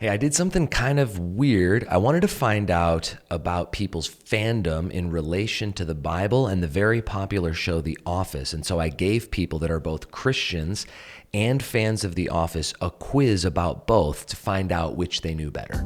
Hey, I did something kind of weird. I wanted to find out about people's fandom in relation to the Bible and the very popular show The Office. And so I gave people that are both Christians and fans of The Office a quiz about both to find out which they knew better.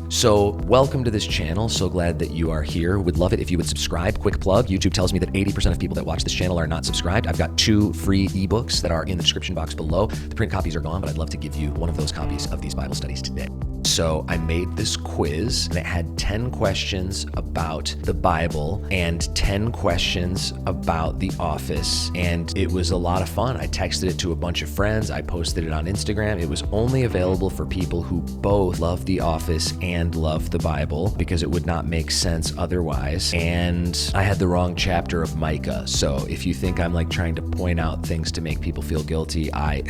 So welcome to this channel. So glad that you are here. Would love it if you would subscribe. Quick plug, YouTube tells me that 80% of people that watch this channel are not subscribed. I've got 2 free ebooks that are in the description box below. The print copies are gone, but I'd love to give you one of those copies of these Bible studies today. So I made this quiz and it had 10 questions about the Bible and 10 questions about The Office. And it was a lot of fun. I texted it to a bunch of friends. I posted it on Instagram. It was only available for people who both love The Office and love the Bible because it would not make sense otherwise. And I had the wrong chapter of Micah. So if you think I'm like trying to point out things to make people feel guilty, I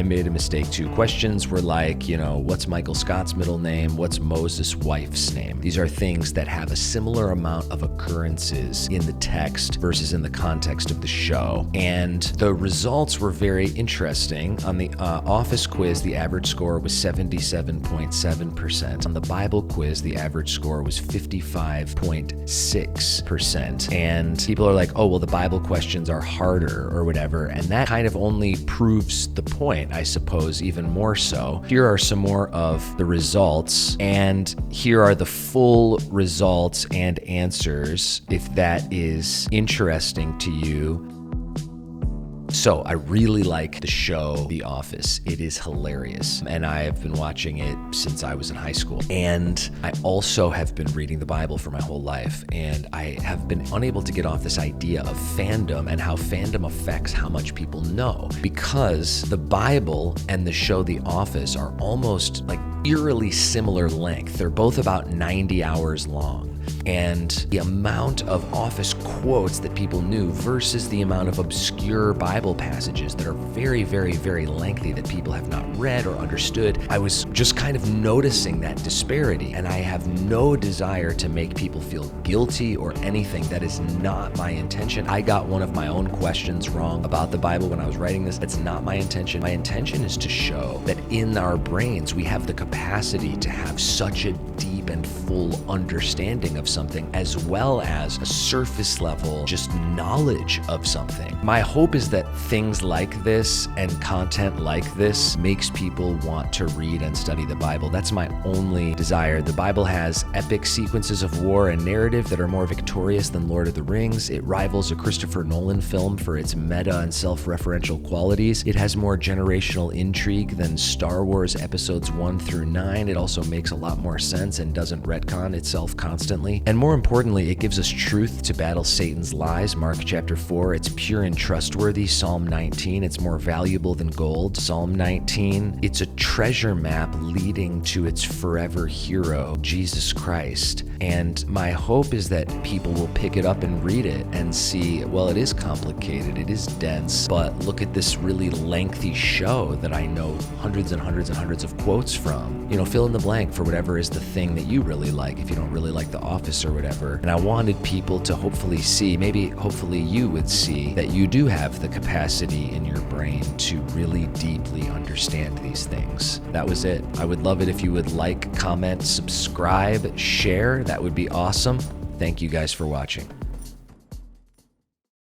made a mistake too. Questions were like, what's Michael Scott's middle name? What's Moses' wife's name? These are things that have a similar amount of occurrences in the text versus in the context of the show. And the results were very interesting. On the Office quiz, the average score was 77.7%. On the Bible quiz, the average score was 55.6%. And people are like, oh, well, the Bible questions are harder or whatever. And that kind of only proves the point, I suppose, even more so. Here are some more of the results, and here are the full results and answers if that is interesting to you. So I really like the show The Office. It is hilarious, and I have been watching it since I was in high school. And I also have been reading the Bible for my whole life, and I have been unable to get off this idea of fandom and how fandom affects how much people know, because the Bible and the show The Office are almost like eerily similar length. They're both about 90 hours long. And the amount of Office quotes that people knew versus the amount of obscure Bible passages that are very, very, very lengthy that people have not read or understood, I was just kind of noticing that disparity. And I have no desire to make people feel guilty or anything. That is not my intention. I got one of my own questions wrong about the Bible when I was writing this. That's not my intention. My intention is to show that in our brains, we have the capacity to have such a deep and full understanding of something, as well as a surface level just knowledge of something. My hope is that things like this and content like this makes people want to read and study the Bible. That's my only desire. The Bible has epic sequences of war and narrative that are more victorious than Lord of the Rings. It rivals a Christopher Nolan film for its meta and self-referential qualities. It has more generational intrigue than Star Wars episodes 1 through 9. It also makes a lot more sense and doesn't retcon itself constantly. And more importantly, it gives us truth to battle Satan's lies. Mark chapter 4, it's pure and trustworthy. Psalm 19, it's more valuable than gold. Psalm 19, it's a treasure map leading to its forever hero, Jesus Christ. And my hope is that people will pick it up and read it and see, well, it is complicated, it is dense, but look at this really lengthy show that I know hundreds and hundreds and hundreds of quotes from. Fill in the blank for whatever is the thing that you really like, if you don't really like The Office or whatever. And I wanted people to hopefully see, hopefully you would see, that you do have the capacity in your brain to really deeply understand these things. That was it. I would love it if you would like, comment, subscribe, share. That would be awesome. Thank you guys for watching.